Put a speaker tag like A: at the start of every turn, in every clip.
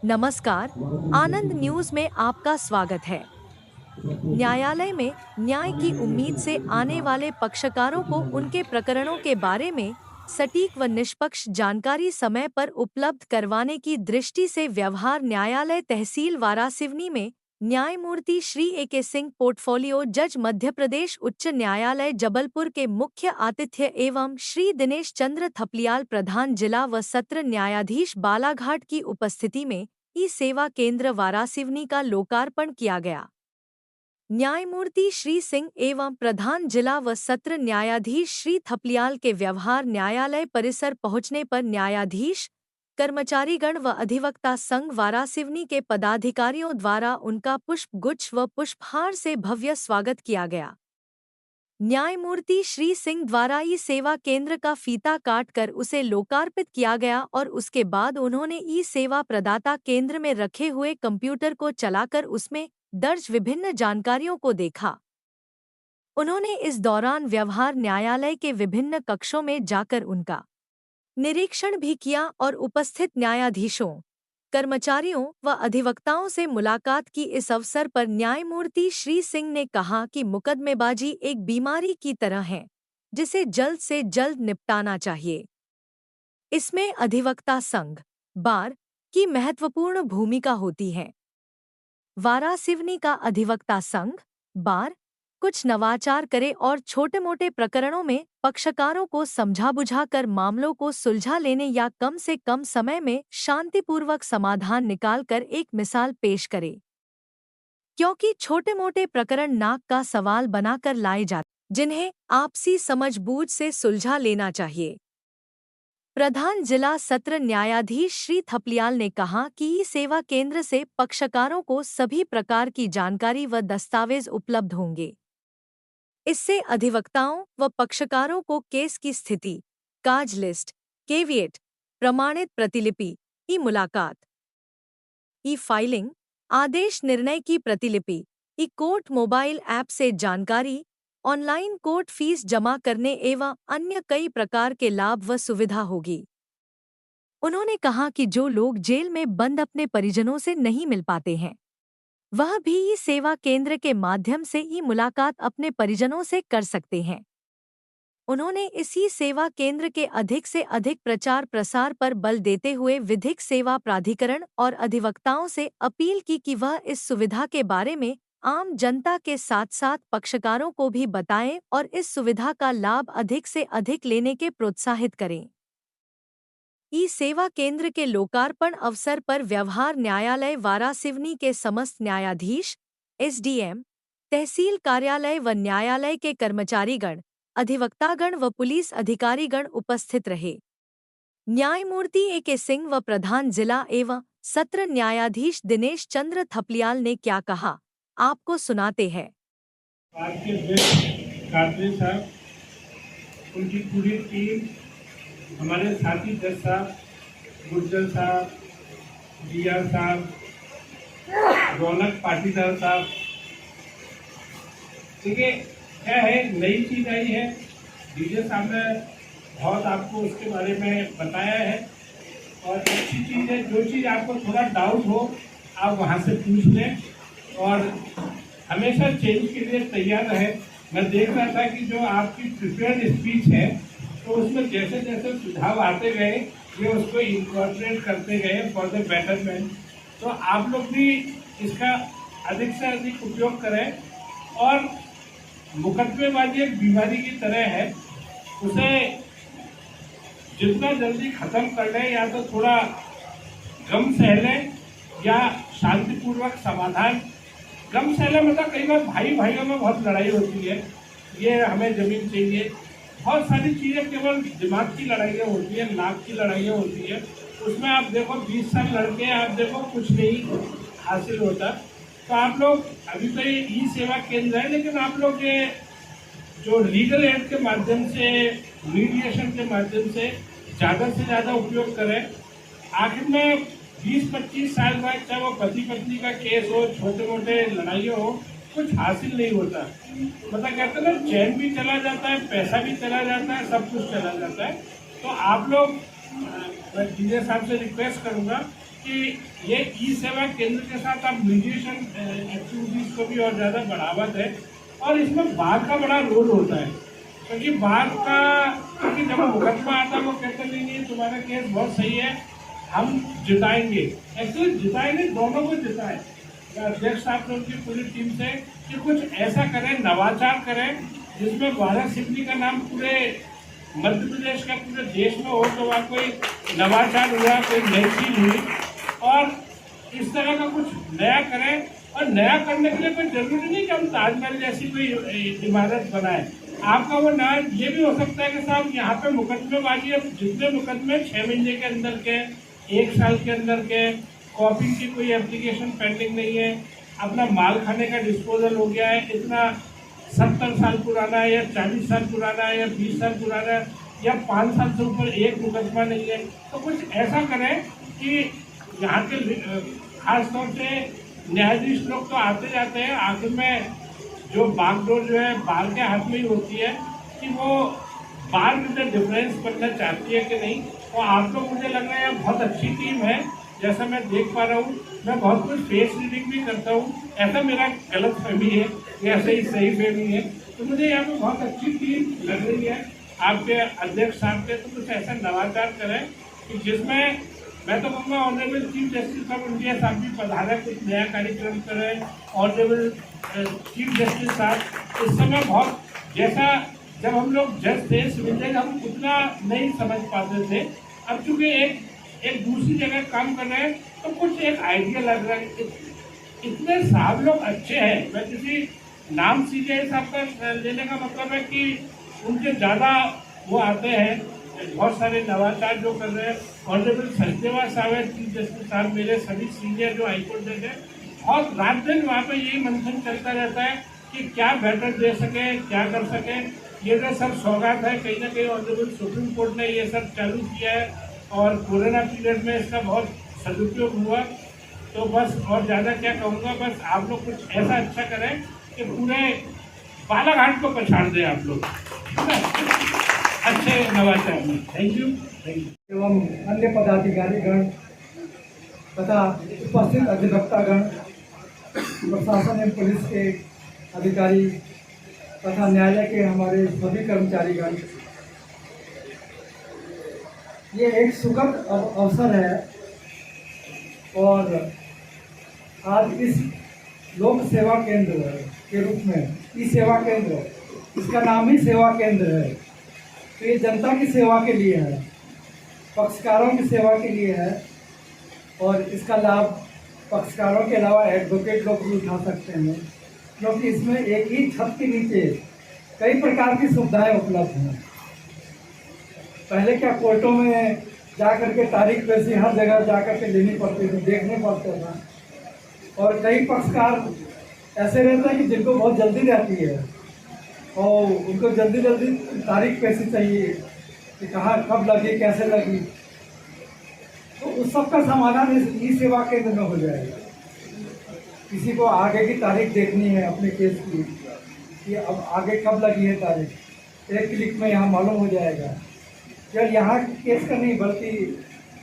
A: नमस्कार, आनंद न्यूज में आपका स्वागत है। न्यायालय में न्याय की उम्मीद से आने वाले पक्षकारों को उनके प्रकरणों के बारे में सटीक व निष्पक्ष जानकारी समय पर उपलब्ध करवाने की दृष्टि से व्यवहार न्यायालय तहसील वारासिवनी में न्यायमूर्ति श्री ए.के. सिंह पोर्टफोलियो जज मध्य प्रदेश उच्च न्यायालय जबलपुर के मुख्य आतिथ्य एवं श्री दिनेश चंद्र थपलियाल प्रधान जिला व सत्र न्यायाधीश बालाघाट की उपस्थिति में ई सेवा केंद्र वारासिवनी का लोकार्पण किया गया। न्यायमूर्ति श्री सिंह एवं प्रधान जिला व सत्र न्यायाधीश श्री थपलियाल के व्यवहार न्यायालय परिसर पहुंचने पर न्यायाधीश, कर्मचारीगण व अधिवक्ता संघ वारासिवनी के पदाधिकारियों द्वारा उनका पुष्प गुच्छ व पुष्पहार से भव्य स्वागत किया गया। न्यायमूर्ति श्री सिंह द्वारा ई सेवा केंद्र का फीता काटकर उसे लोकार्पित किया गया और उसके बाद उन्होंने ई सेवा प्रदाता केंद्र में रखे हुए कंप्यूटर को चलाकर उसमें दर्ज विभिन्न जानकारियों को देखा। उन्होंने इस दौरान व्यवहार न्यायालय के विभिन्न कक्षों में जाकर उनका निरीक्षण भी किया और उपस्थित न्यायाधीशों, कर्मचारियों व अधिवक्ताओं से मुलाकात की। इस अवसर पर न्यायमूर्ति श्री सिंह ने कहा कि मुकदमेबाजी एक बीमारी की तरह है, जिसे जल्द से जल्द निपटाना चाहिए। इसमें अधिवक्ता संघ, बार की महत्वपूर्ण भूमिका होती है। वारासिवनी का अधिवक्ता संघ, बार कुछ नवाचार करे और छोटे मोटे प्रकरणों में पक्षकारों को समझा बुझाकर मामलों को सुलझा लेने या कम से कम समय में शांतिपूर्वक समाधान निकालकर एक मिसाल पेश करे, क्योंकि छोटे मोटे प्रकरण नाक का सवाल बनाकर लाए जाते, जिन्हें आपसी समझबूझ से सुलझा लेना चाहिए। प्रधान जिला सत्र न्यायाधीश श्री थपलियाल ने कहा कि ई सेवा केंद्र से पक्षकारों को सभी प्रकार की जानकारी व दस्तावेज उपलब्ध होंगे। इससे अधिवक्ताओं व पक्षकारों को केस की स्थिति, काज लिस्ट, केविएट, प्रमाणित प्रतिलिपि, ई मुलाकात, ई फाइलिंग, आदेश निर्णय की प्रतिलिपि, ई कोर्ट मोबाइल ऐप से जानकारी, ऑनलाइन कोर्ट फीस जमा करने एवं अन्य कई प्रकार के लाभ व सुविधा होगी। उन्होंने कहा कि जो लोग जेल में बंद अपने परिजनों से नहीं मिल पाते हैं, वह भी ई सेवा केंद्र के माध्यम से ई मुलाकात अपने परिजनों से कर सकते हैं। उन्होंने इसी सेवा केंद्र के अधिक से अधिक प्रचार प्रसार पर बल देते हुए विधिक सेवा प्राधिकरण और अधिवक्ताओं से अपील की कि वह इस सुविधा के बारे में आम जनता के साथ साथ पक्षकारों को भी बताएं और इस सुविधा का लाभ अधिक से अधिक लेने के प्रोत्साहित करें। ई सेवा केंद्र के लोकार्पण अवसर पर व्यवहार न्यायालय वारासिवनी के समस्त न्यायाधीश, एसडीएम, तहसील कार्यालय व न्यायालय के कर्मचारीगण, अधिवक्तागण व पुलिस अधिकारीगण उपस्थित रहे। न्यायमूर्ति ए.के. सिंह व प्रधान जिला एवं सत्र न्यायाधीश दिनेश चंद्र थपलियाल ने क्या कहा, आपको सुनाते हैं।
B: आपके कार्तिक साहब, उनकी पूरी टीम, हमारे साथी जज साहब, गुर्जर साहब, जिया साहब, रौनक पाटीदार साहब। देखिए क्या है, नई चीज आई है। डीजे साहब ने बहुत आपको उसके बारे में बताया है और अच्छी चीज़ है। जो चीज़ आपको थोड़ा डाउट हो आप वहाँ से पूछ लें और हमेशा चेंज के लिए तैयार रहे। मैं देख रहा था कि जो आपकी प्रिपेयर्ड स्पीच है तो उसमें जैसे जैसे सुझाव आते गए ये उसको इनकॉर्पोरेट करते गए फॉर द बेटरमेंट। तो आप लोग भी इसका अधिक से अधिक उपयोग करें। और मुकदमेबाजी एक बीमारी की तरह है, उसे जितना जल्दी ख़त्म कर लें, या तो थोड़ा गम सह लें या शांतिपूर्वक समाधान। गम सहले मतलब कई बार भाई भाइयों में बहुत लड़ाई होती है, ये हमें ज़मीन चाहिए, बहुत सारी चीज़ें केवल दिमाग की लड़ाइयाँ होती है, नाक की लड़ाइयाँ होती है। उसमें आप देखो 20 साल लड़के आप देखो कुछ नहीं हासिल होता। तो आप लोग अभी तो ये ई सेवा केंद्र है, लेकिन आप लोग ये जो लीगल एड के माध्यम से, मीडिएशन के माध्यम से ज़्यादा से ज़्यादा उपयोग करें। आखिर में 20-25 साल बाद चाहे वो पति पत्नी का केस हो, छोटे मोटे लड़ाइयाँ हो, कुछ हासिल नहीं होता। मतलब कहते हैं ना, चैन भी चला जाता है, पैसा भी चला जाता है, सब कुछ चला जाता है। तो आप लोग, मैं डीजे साहब से रिक्वेस्ट करूँगा कि ये ई सेवा केंद्र के साथ आप मीडिएशन एक्टिविटीज को भी और ज़्यादा बढ़ावा दें, और इसमें बाघ का बड़ा रोल होता है, क्योंकि बाघ का, क्योंकि जब मुकदमा आता है वो कहते नहीं नहीं तुम्हारा केस बहुत सही है, हम जिताएंगे। एक्चुअली जिताएंगे, दोनों को जिताएं। अध्यक्ष साहब ने उनकी पूरी टीम से कि कुछ ऐसा करें, नवाचार करें जिसमें वारा सिवनी का नाम पूरे मध्य प्रदेश का, पूरे देश में हो, तो वहाँ कोई नवाचार हुआ, कोई नई चीज हुई, और इस तरह का कुछ नया करें। और नया करने के लिए कोई जरूरी नहीं कि हम ताजमहल जैसी कोई इमारत बनाएं। आपका वो नया ये भी हो सकता है कि साहब यहाँ पे मुकदमेबाजी, अब जितने मुकदमे 6 महीने के अंदर के, 1 साल के अंदर के, कॉपी की कोई एप्लीकेशन पेंडिंग नहीं है, अपना माल खाने का डिस्पोजल हो गया है, इतना 70 साल पुराना है या 40 साल पुराना है या 20 साल पुराना है या 5 साल से ऊपर एक मुकदमा नहीं है, तो कुछ ऐसा करें कि यहाँ के खासतौर से न्यायाधीश लोग तो आते जाते हैं, आखिर में जो बागडोर जो है बाल के हाथ में ही होती है कि वो बाल में डिफरेंस करना चाहती है कि नहीं। तो आप लोग, मुझे लग रहा है बहुत अच्छी टीम है, जैसा मैं देख पा रहा हूँ। मैं बहुत कुछ फेस रीडिंग भी करता हूँ, ऐसा मेरा गलत फहमी है, ऐसे ही सही फहमी है। तो मुझे यहाँ पे बहुत अच्छी टीम लग रही है आपके अध्यक्ष साहब के। तो कुछ ऐसा नवाचार करें कि जिसमें, मैं तो कहूँगा honourable chief justice of India साहब भी पधारे, कुछ नया कार्यक्रम करें। ऑनरेबल चीफ जस्टिस साहब इस समय बहुत, जैसा जब हम लोग जज थे सिविल जज, हम उतना नहीं समझ पाते थे, अब चूंकि एक दूसरी जगह काम कर रहे हैं तो कुछ एक आइडिया लग रहा है। इतने साहब लोग अच्छे हैं, मैं किसी नाम सीजे साहब का लेने का मतलब है कि उनके ज़्यादा वो आते हैं, बहुत सारे नवाचार जो कर रहे हैं। ऑनरेबल सचदेवा साहब है चीफ जस्टिस साहब, मेरे सभी सीनियर जो हाईकोर्ट जज हैं, और रात दिन वहाँ पे यही मंथन चलता रहता है कि क्या बेटर दे सके, क्या कर सके। ये जो सब सौगात है, कहीं ना कहीं ऑनरेबल सुप्रीम कोर्ट ने ये सब चालू किया है, और कोरोना पीरियड में इसका बहुत सदुपयोग हुआ। तो बस और ज़्यादा क्या कहूँगा, बस आप लोग कुछ ऐसा अच्छा करें कि पूरे बालाघाट को पछाड़ दें आप लोग, ठीक है, अच्छे नवाचार में। Thank you.
C: एवं अन्य पदाधिकारीगण तथा उपस्थित अधिवक्तागण, प्रशासन एवं पुलिस के अधिकारी तथा न्यायालय के हमारे सभी कर्मचारीगण, ये एक सुखद अवसर है, और आज इस लोक सेवा केंद्र के रूप में, ई सेवा केंद्र, इसका नाम ही सेवा केंद्र है, तो ये जनता की सेवा के लिए है, पक्षकारों की सेवा के लिए है, और इसका लाभ पक्षकारों के अलावा एडवोकेट लोग भी उठा सकते हैं, क्योंकि इसमें एक ही छत के नीचे कई प्रकार की सुविधाएं उपलब्ध हैं। पहले क्या कोर्टों में जा कर के तारीख पेशी हर जगह जा कर के लेनी पड़ती थी, देखने पड़ता था, और कई पक्षकार ऐसे रहते हैं कि जिनको बहुत जल्दी रहती है और उनको जल्दी जल्दी तारीख पेशी चाहिए कि कहाँ कब लगी, कैसे लगी, तो उस सब का समाधान इस ई सेवा केंद्र में हो जाएगा। किसी को आगे की तारीख देखनी है अपने केस की कि अब आगे कब लगी है तारीख, एक क्लिक में यहाँ मालूम हो जाएगा। या यहाँ केस का नहीं, बल्कि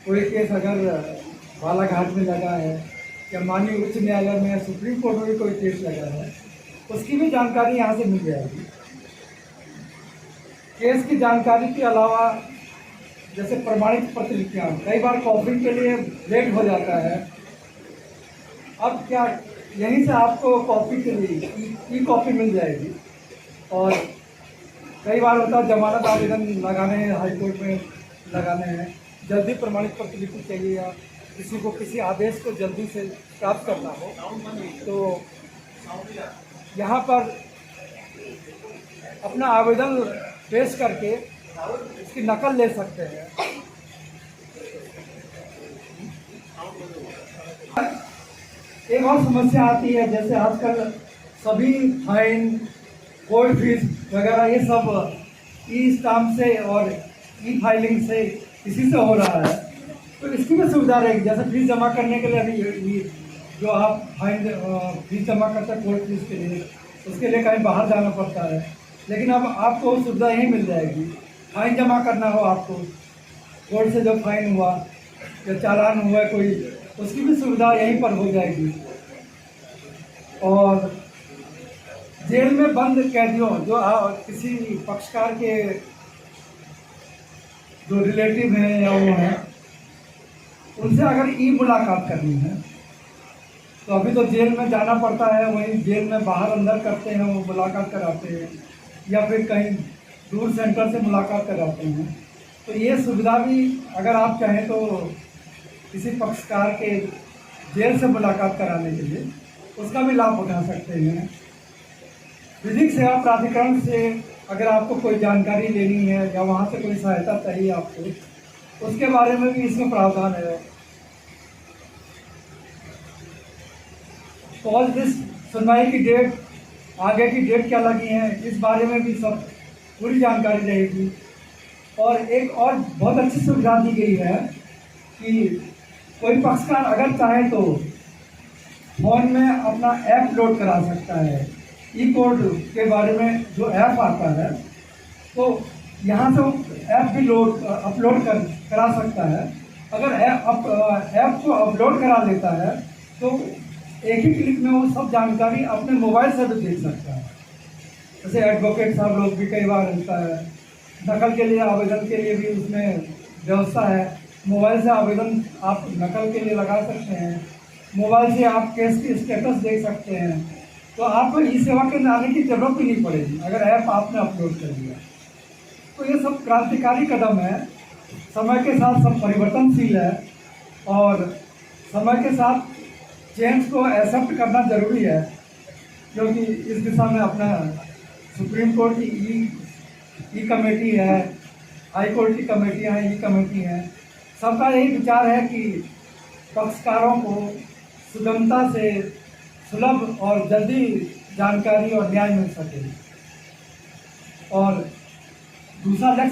C: कोई केस अगर बालाघाट में लगा है या माननीय उच्च न्यायालय में या सुप्रीम कोर्ट में भी कोई केस लगा है, उसकी भी जानकारी यहाँ से मिल जाएगी। केस की जानकारी के अलावा जैसे प्रमाणित प्रतिलिपियाँ, कई बार कॉपी के लिए लेट हो जाता है, अब क्या यहीं से आपको कॉपी के लिए ई कॉपी मिल जाएगी। और कई बार होता है जमानत आवेदन लगाने हैं, हाई कोर्ट में लगाने हैं, जल्दी प्रमाणित प्रतिलिपि चाहिए, या किसी को किसी आदेश को जल्दी से प्राप्त करना हो, तो यहाँ पर अपना आवेदन पेश करके इसकी नकल ले सकते हैं। एक और समस्या आती है, जैसे आजकल सभी फाइन, कोर्ट फीस वगैरह ये सब ई स्टाम्प से और ई फाइलिंग से इसी से हो रहा है, तो इसकी भी सुविधा रहेगी। जैसे फीस जमा करने के लिए अभी जो आप फाइन फीस जमा करते हैं कोर्ट फीस के लिए, उसके लिए कहीं बाहर जाना पड़ता है, लेकिन अब आपको सुविधा यहीं मिल जाएगी। फाइन जमा करना हो आपको, कोर्ट से जो फाइन हुआ या चालान हुआ कोई उसकी भी सुविधा यहीं पर हो जाएगी। और जेल में बंद कैदियों जो किसी पक्षकार के जो रिलेटिव हैं या वो हैं, उनसे अगर ई मुलाकात करनी है तो अभी तो जेल में जाना पड़ता है, वहीं जेल में बाहर अंदर करते हैं, वो मुलाकात कराते हैं, या फिर कहीं दूर सेंटर से मुलाकात कराते हैं। तो ये सुविधा भी अगर आप चाहें तो किसी पक्षकार के जेल से मुलाकात कराने के लिए उसका भी लाभ उठा सकते हैं। विधिक सेवा प्राधिकरण से अगर आपको कोई जानकारी लेनी है या वहाँ से कोई सहायता चाहिए आपको, उसके बारे में भी इसमें प्रावधान है। और इस सुनवाई की डेट, आगे की डेट क्या लगी है, इस बारे में भी सब पूरी जानकारी रहेगी। और एक और बहुत अच्छी सुविधा दी गई है कि कोई पक्षकार अगर चाहे तो फ़ोन में अपना ऐप लोड करा सकता है। ई कोर्ट के बारे में जो ऐप आता है तो यहाँ से वो ऐप भी अपलोड करा सकता है। अगर ऐप को अपलोड करा लेता है तो एक ही क्लिक में वो सब जानकारी अपने मोबाइल से भी देख सकता है। जैसे एडवोकेट साहब लोग भी कई बार रहता है, नकल के लिए आवेदन के लिए भी उसमें व्यवस्था है। मोबाइल से आवेदन आप नकल के लिए लगा सकते हैं, मोबाइल से आप केस की स्टेटस देख सकते हैं। तो आपको ई सेवा केंद्र आने की जरूरत भी नहीं पड़ेगी अगर ऐप आपने अपलोड कर दिया। तो ये सब क्रांतिकारी कदम है, समय के साथ सब परिवर्तनशील है और समय के साथ चेंज को एक्सेप्ट करना जरूरी है, क्योंकि इस दिशा में अपना सुप्रीम कोर्ट की ई कमेटी है, हाई कोर्ट की कमेटियाँ हैं, ई कमेटी हैं, सबका यही विचार है कि पक्षकारों को सुगमता से सुलभ और जल्दी जानकारी और न्याय मिल सके। और दूसरा लक्ष्य